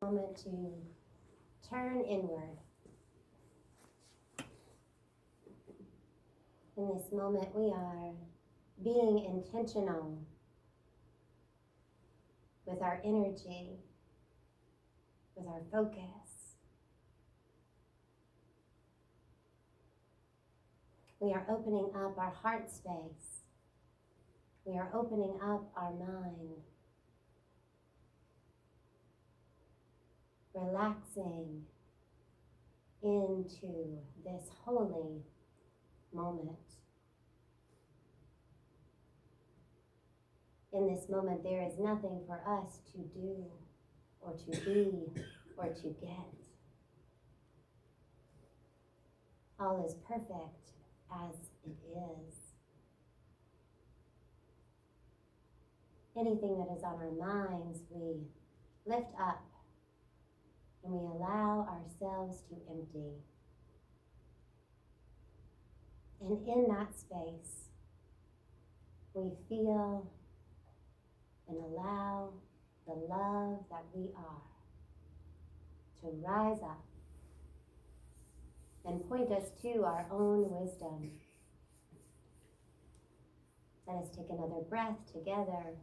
Moment to turn inward. In this moment, we are being intentional with our energy, with our focus. We are opening up our heart space. We are opening up our mind. Relaxing into this holy moment. In this moment, there is nothing for us to do or to be or to get. All is perfect as it is. Anything that is on our minds, we lift up and we allow ourselves to empty. And in that space, we feel and allow the love that we are to rise up and point us to our own wisdom. Let us take another breath together.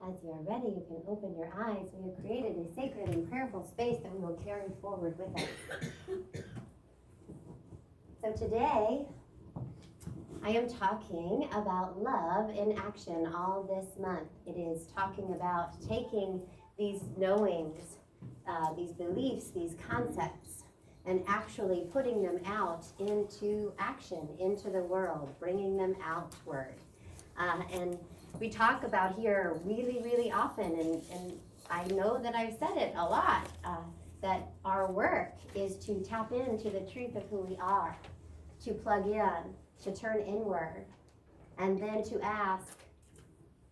As you are ready, you can open your eyes. We have created a sacred and prayerful space that we will carry forward with us. So today, I am talking about love in action all this month. It is talking about taking these knowings, these beliefs, these concepts, and actually putting them out into action, into the world, bringing them outward. And we talk about here really, really often, and I know that I've said it a lot, that our work is to tap into the truth of who we are, to plug in, to turn inward, and then to ask,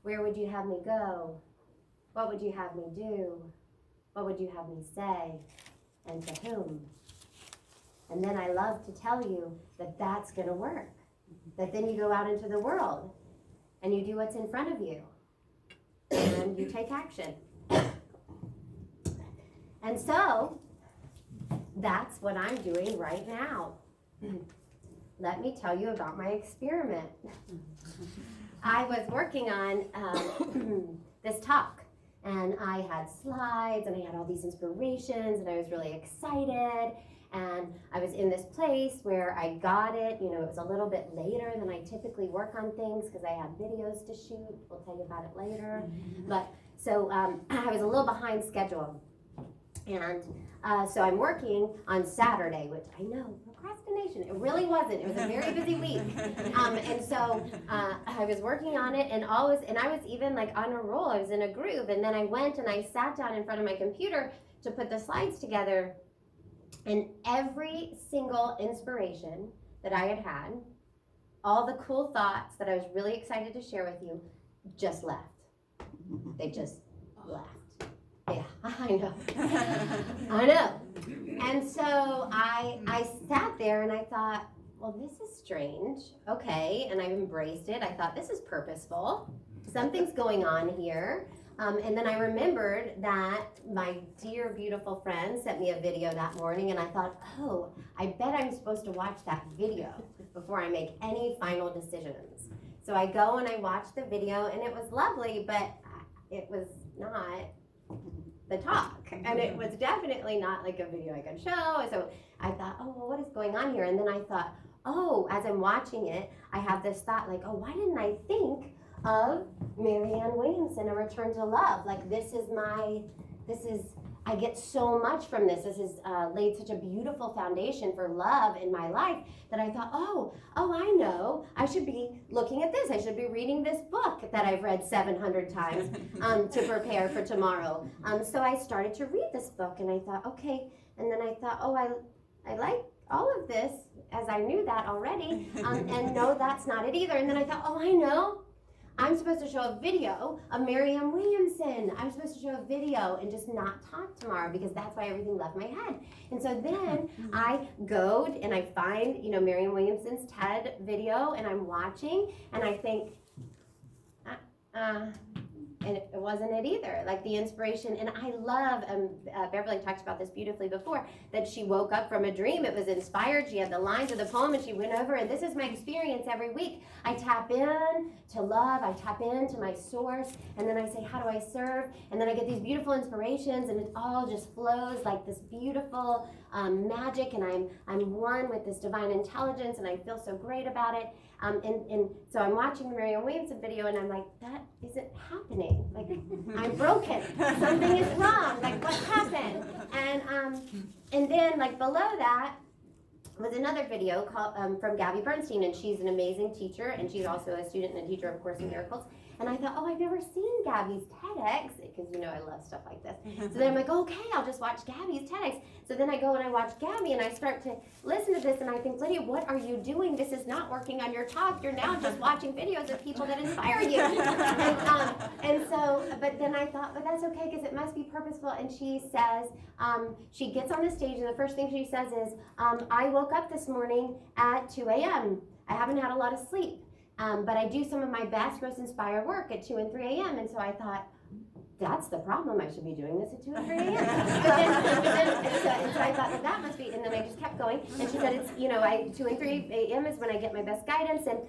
where would you have me go? What would you have me do? What would you have me say? And to whom? And then I love to tell you that that's going to work, that then you go out into the world and you do what's in front of you, and you take action. And so, that's what I'm doing right now. Let me tell you about my experiment. I was working on this talk, and I had slides, and I had all these inspirations, and I was really excited. And I was in this place where I got it, it was a little bit later than I typically work on things because I had videos to shoot. We'll tell you about it later. But so I was a little behind schedule. And so I'm working on Saturday, which I know, procrastination. It really wasn't. It was a very busy week. And so I was working on it, and I was even like on a roll. I was in a groove. And then I went and I sat down in front of my computer to put the slides together. And every single inspiration that I had, all the cool thoughts that I was really excited to share with you, just left. They just left. Yeah, I know. I know. And so I sat there and I thought, well, this is strange. Okay, and I've embraced it. I thought, this is purposeful. Something's going on here. And then I remembered that my dear, beautiful friend sent me a video that morning, and I thought, oh, I bet I'm supposed to watch that video before I make any final decisions. So I go and I watch the video, and it was lovely, but it was not the talk. And it was definitely not like a video I could show. So I thought, oh, well, what is going on here? And then I thought, oh, as I'm watching it, I have this thought like, oh, why didn't I think of Marianne Williamson, A Return to Love? Like, I get so much from this. This has laid such a beautiful foundation for love in my life that I thought, oh, I know. I should be looking at this. I should be reading this book that I've read 700 times to prepare for tomorrow. So I started to read this book, and I thought, okay. And then I thought, oh, I like all of this, as I knew that already. And no, that's not it either. And then I thought, oh, I know. I'm supposed to show a video of Marianne Williamson. I'm supposed to show a video and just not talk tomorrow because that's why everything left my head. And so then I go and I find, Marianne Williamson's TED video, and I'm watching, and I think, and it wasn't it either. Like the inspiration, and I love, Beverly talked about this beautifully before, that she woke up from a dream. It was inspired. She had the lines of the poem, and she went over, and this is my experience every week. I tap in to love, I tap into my source, and then I say, how do I serve? And then I get these beautiful inspirations, and it all just flows like this beautiful magic, and I'm one with this divine intelligence, and I feel so great about it. And so I'm watching the Marianne Williamson video, and I'm like, that isn't happening. Like, I'm broken. Something is wrong. Like, what happened? And then, like, below that was another video called from Gabby Bernstein, and she's an amazing teacher, and she's also a student and a teacher of Course in Miracles. And I thought, oh, I've never seen Gabby's TEDx, because you know I love stuff like this. So then I'm like, okay, I'll just watch Gabby's TEDx. So then I go and I watch Gabby, and I start to listen to this, and I think, Lydia, what are you doing? This is not working on your talk. You're now just watching videos of people that inspire you. And so, but then I thought, but that's okay, because it must be purposeful. And she says, she gets on the stage, and the first thing she says is, I woke up this morning at 2 a.m. I haven't had a lot of sleep. But I do some of my best, most inspired work at 2 and 3 a.m. And so I thought, that's the problem. I should be doing this at 2 and 3 a.m. And so I thought, well, that must be. And then I just kept going. And she said, it's, 2 and 3 a.m. is when I get my best guidance. And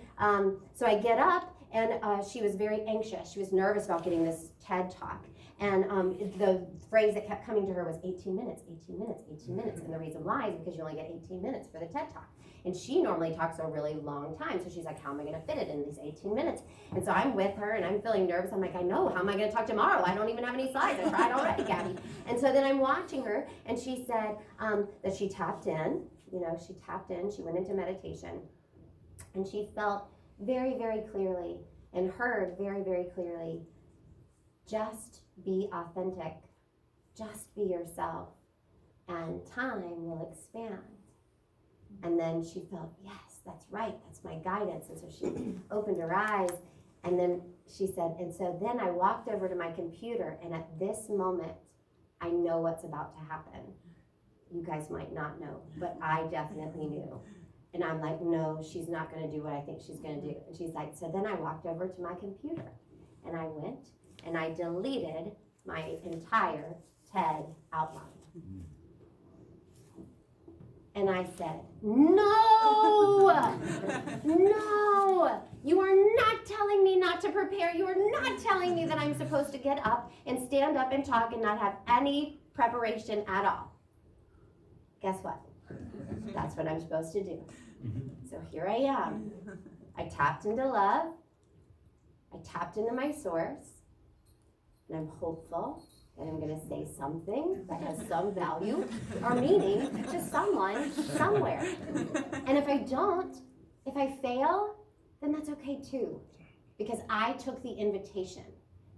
so I get up, and she was very anxious. She was nervous about getting this TED Talk. And the phrase that kept coming to her was 18 minutes, 18 minutes, 18 minutes. And the reason why is because you only get 18 minutes for the TED Talk. And she normally talks a really long time. So she's like, how am I going to fit it in these 18 minutes? And so I'm with her, and I'm feeling nervous. I'm like, I know. How am I going to talk tomorrow? I don't even have any slides. I tried already, Gabby. And so then I'm watching her, and she said that she tapped in. She tapped in. She went into meditation. And she felt very, very clearly and heard very, very clearly, just be authentic. Just be yourself. And time will expand. And then she felt, yes, that's right, that's my guidance. And so she opened her eyes, and then she said, and so then I walked over to my computer, and at this moment, I know what's about to happen. You guys might not know, but I definitely knew. And I'm like, no, she's not going to do what I think she's going to do. And she's like, so then I walked over to my computer, and I went, and I deleted my entire TED outline. And I said, no, no, you are not telling me not to prepare. You are not telling me that I'm supposed to get up and stand up and talk and not have any preparation at all. Guess what? That's what I'm supposed to do. So here I am. I tapped into love. I tapped into my source. And I'm hopeful that I'm going to say something that has some value or meaning to someone somewhere. And if I don't, if I fail, then that's okay too, because I took the invitation.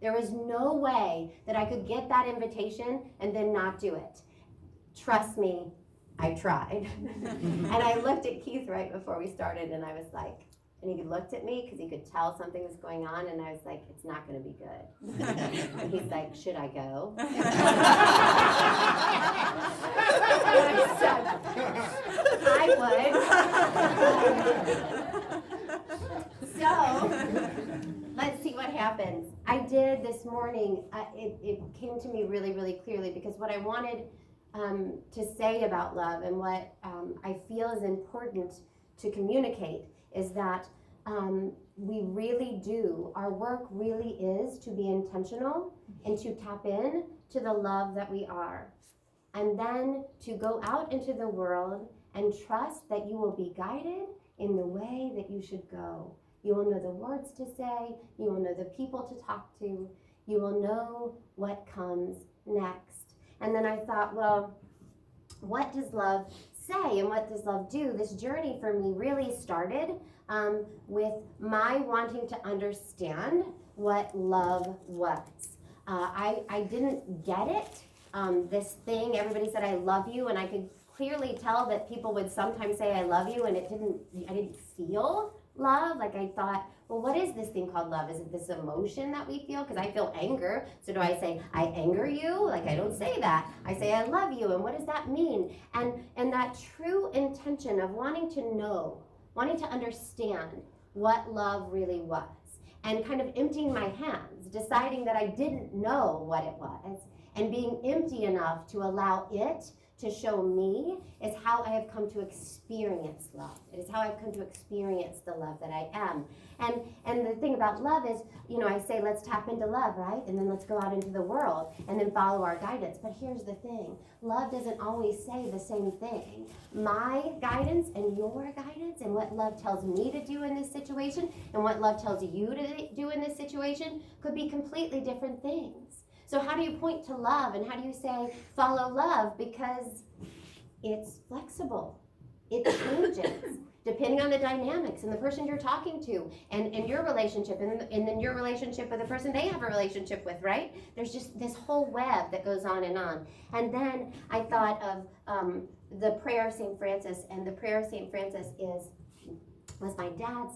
There was no way that I could get that invitation and then not do it. Trust me, I tried. And I looked at Keith right before we started, and I was like, and he looked at me because he could tell something was going on, and I was like, it's not going to be good. And he's like, should I go? I would. So, let's see what happens. I did this morning, it came to me really, really clearly, because what I wanted to say about love and what I feel is important to communicate is that we really do, our work really is to be intentional and to tap in to the love that we are. And then to go out into the world and trust that you will be guided in the way that you should go. You will know the words to say, you will know the people to talk to, you will know what comes next. And then I thought, well, what does love say and what does love do? This journey for me really started with my wanting to understand what love was. I didn't get it. This thing, everybody said I love you, and I could clearly tell that people would sometimes say I love you, and I didn't feel love. Like I thought, well, what is this thing called love? Is it this emotion that we feel? Because I feel anger. So do I say, I anger you? Like I don't say that. I say, I love you. And what does that mean? And that true intention of wanting to know, wanting to understand what love really was. and kind of emptying my hands, deciding that I didn't know what it was, and being empty enough to allow it to show me is how I have come to experience love. It is how I've come to experience the love that I am. And the thing about love is, I say let's tap into love, right? And then let's go out into the world and then follow our guidance. But here's the thing. Love doesn't always say the same thing. My guidance and your guidance and what love tells me to do in this situation and what love tells you to do in this situation could be completely different things. So how do you point to love and how do you say follow love? Because it's flexible. It changes depending on the dynamics and the person you're talking to and your relationship and then your relationship with the person they have a relationship with, right? There's just this whole web that goes on. And then I thought of the prayer of St. Francis, and the prayer of St. Francis was my dad's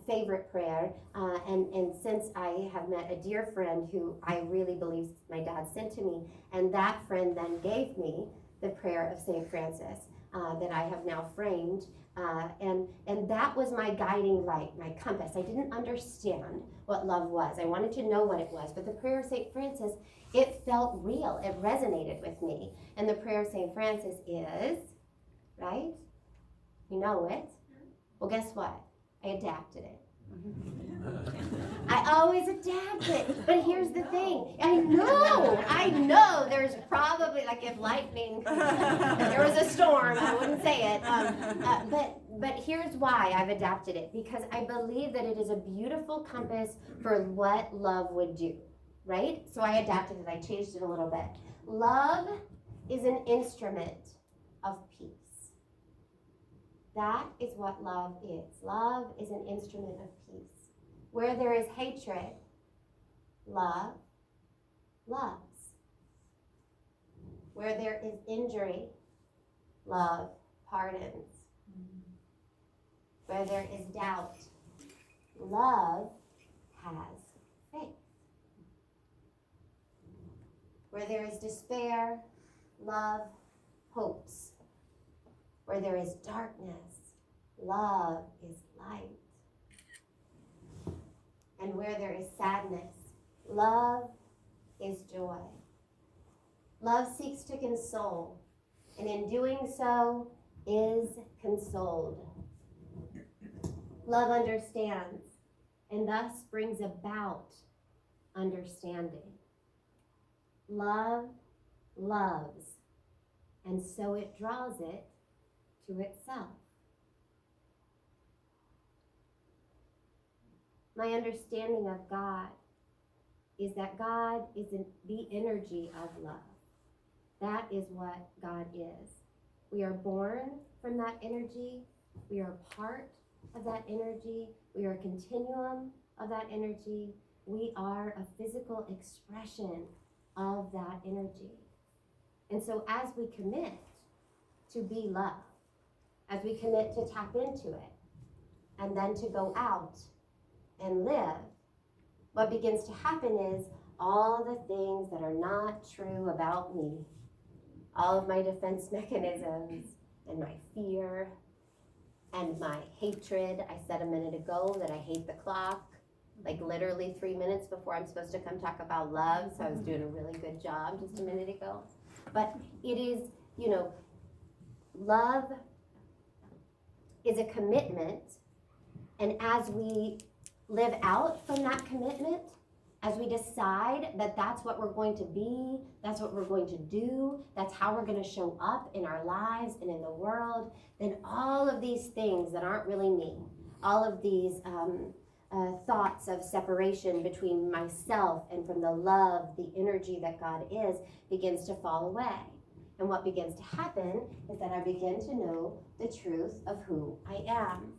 favorite prayer, and since I have met a dear friend who I really believe my dad sent to me, and that friend then gave me the prayer of St. Francis that I have now framed, and that was my guiding light, my compass. I didn't understand what love was. I wanted to know what it was, but the prayer of St. Francis, it felt real. It resonated with me. And the prayer of St. Francis is, right? You know it. Well, guess what? I adapted it. I always adapt it. But here's the thing. I know there's probably, like if lightning, if there was a storm, I wouldn't say it. But here's why I've adapted it. Because I believe that it is a beautiful compass for what love would do. Right? So I adapted it. I changed it a little bit. Love is an instrument of peace. That is what love is. Love is an instrument of peace. Where there is hatred, love loves. Where there is injury, love pardons. Where there is doubt, love has faith. Where there is despair, love hopes. Where there is darkness, love is light. And where there is sadness, love is joy. Love seeks to console, and in doing so is consoled. Love understands, and thus brings about understanding. Love loves, and so it draws it to itself. My understanding of God is that God is the energy of love. That is what God is. We are born from that energy. We are part of that energy. We are a continuum of that energy. We are a physical expression of that energy. And so as we commit to be love, as we commit to tap into it, and then to go out and live, what begins to happen is all the things that are not true about me, all of my defense mechanisms, and my fear, and my hatred. I said a minute ago that I hate the clock, like literally 3 minutes before I'm supposed to come talk about love, so I was doing a really good job just a minute ago. But it is, love is a commitment, and as we live out from that commitment, as we decide that that's what we're going to be, that's what we're going to do, that's how we're going to show up in our lives and in the world, then all of these things that aren't really me, all of these thoughts of separation between myself and from the love, the energy that God is, begins to fall away. And what begins to happen is that I begin to know the truth of who I am.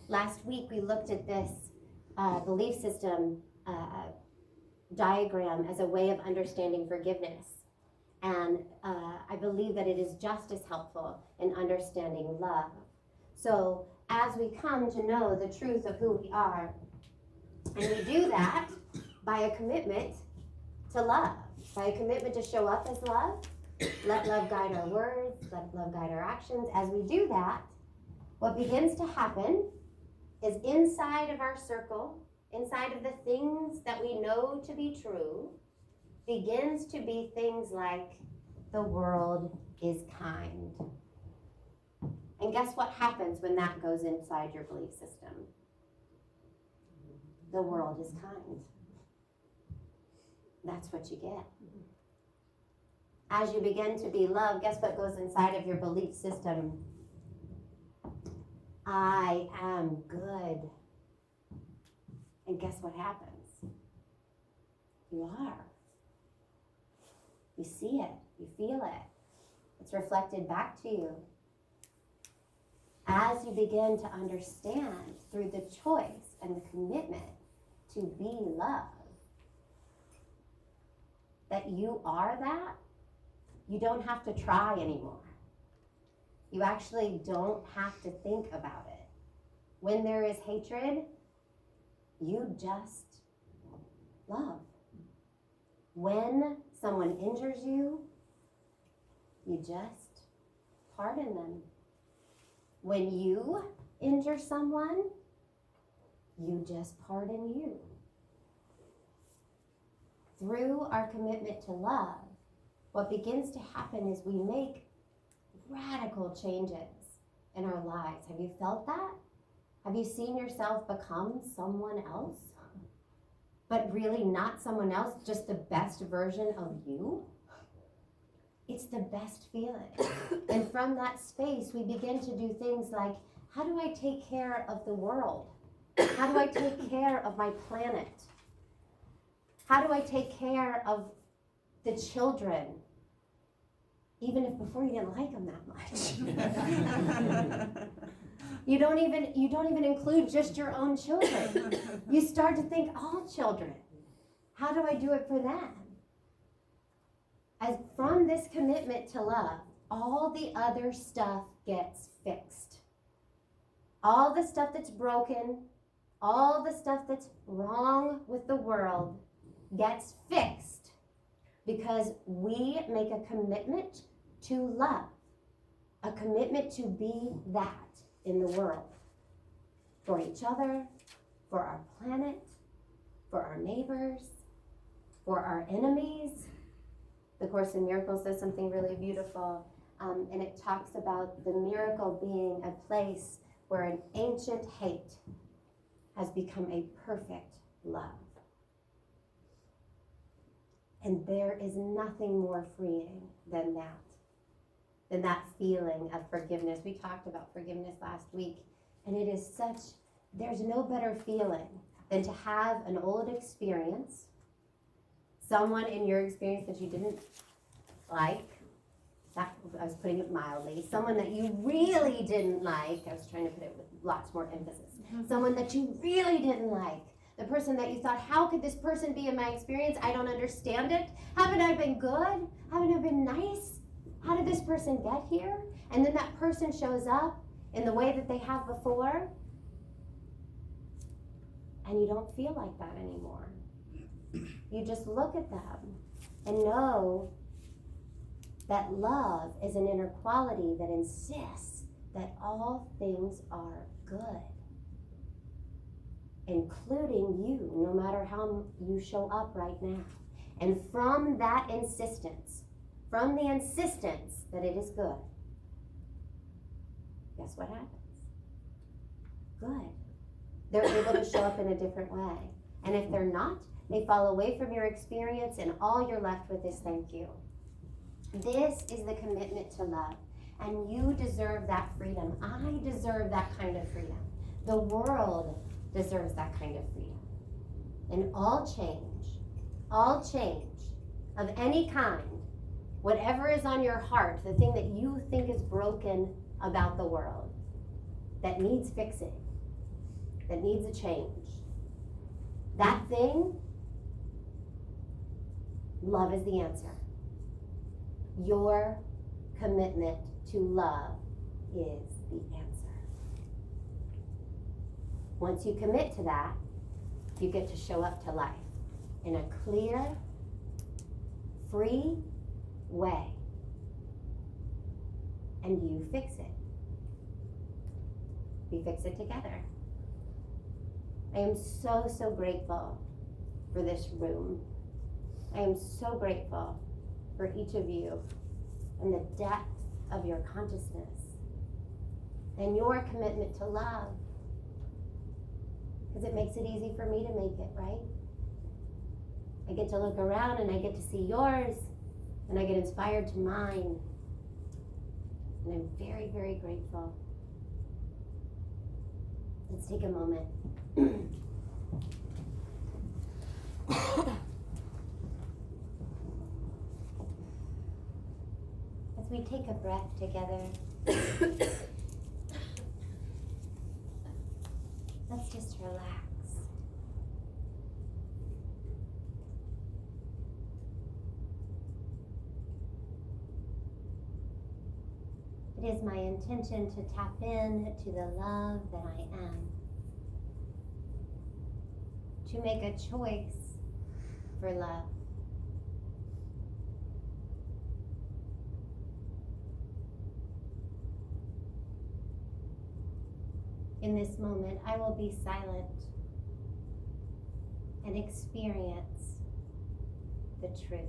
Last week we looked at this belief system diagram as a way of understanding forgiveness. And I believe that it is just as helpful in understanding love. So as we come to know the truth of who we are, and we do that by a commitment to love, by a commitment to show up as love, let love guide our words, let love guide our actions. As we do that, what begins to happen is inside of our circle, inside of the things that we know to be true, begins to be things like, the world is kind. And guess what happens when that goes inside your belief system? The world is kind. That's what you get. As you begin to be loved, guess what goes inside of your belief system? I am good. And guess what happens? You are. You see it. You feel it. It's reflected back to you. As you begin to understand through the choice and the commitment to be loved, that you are that, you don't have to try anymore. You actually don't have to think about it. When there is hatred, you just love. When someone injures you, you just pardon them. When you injure someone, you just pardon you. Through our commitment to love, what begins to happen is we make radical changes in our lives. Have you felt that? Have you seen yourself become someone else? But really not someone else, just the best version of you? It's the best feeling. And from that space, we begin to do things like, how do I take care of the world? How do I take care of my planet? How do I take care of the children? Even if before you didn't like them that much. You don't even include just your own children. You start to think all children. How do I do it for them? As from this commitment to love, all the other stuff gets fixed. All the stuff that's broken, all the stuff that's wrong with the world gets fixed because we make a commitment to love, a commitment to be that in the world, for each other, for our planet, for our neighbors, for our enemies. The Course in Miracles says something really beautiful, and it talks about the miracle being a place where an ancient hate has become a perfect love. And there is nothing more freeing than that feeling of forgiveness. We talked about forgiveness last week, and it is there's no better feeling than to have an old experience, someone in your experience that you didn't like, that, I was putting it mildly, someone that you really didn't like, I was trying to put it with lots more emphasis, someone that you really didn't like, the person that you thought, how could this person be in my experience? I don't understand it. Haven't I been good? Haven't I been nice? How did this person get here? And then that person shows up in the way that they have before, and you don't feel like that anymore. You just look at them and know that love is an inner quality that insists that all things are good, including you, no matter how you show up right now. And from that insistence, from the insistence that it is good, guess what happens? Good. They're able to show up in a different way. And if they're not, they fall away from your experience, and all you're left with is thank you. This is the commitment to love, and you deserve that freedom. I deserve that kind of freedom. The world deserves that kind of freedom. And all change of any kind, whatever is on your heart, the thing that you think is broken about the world, that needs fixing, that needs a change, that thing, love is the answer. Your commitment to love is the answer. Once you commit to that, you get to show up to life in a clear, free way. And you fix it. We fix it together. I am so, so grateful for this room. I am so grateful for each of you and the depth of your consciousness and your commitment to love. Because it makes it easy for me to make it, right? I get to look around and I get to see yours and I get inspired to mine. And I'm very, very grateful. Let's take a moment. As we take a breath together, let's just relax. It is my intention to tap in to the love that I am. To make a choice for love. In this moment, I will be silent and experience the truth.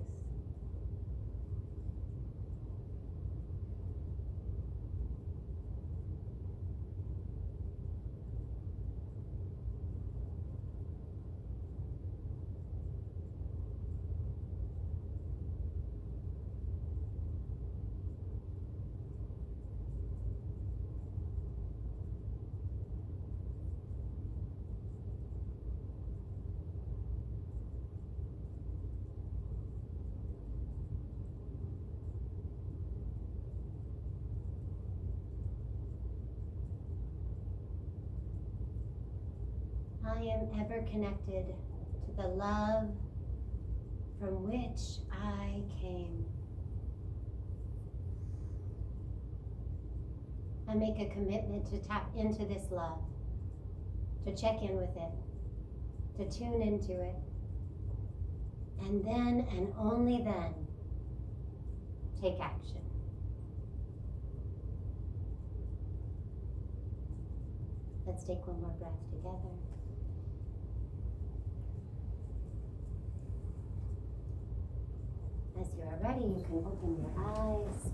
I am ever connected to the love from which I came. I make a commitment to tap into this love, to check in with it, to tune into it, and then and only then take action. Let's take one more breath together. As you are ready, you can open your eyes.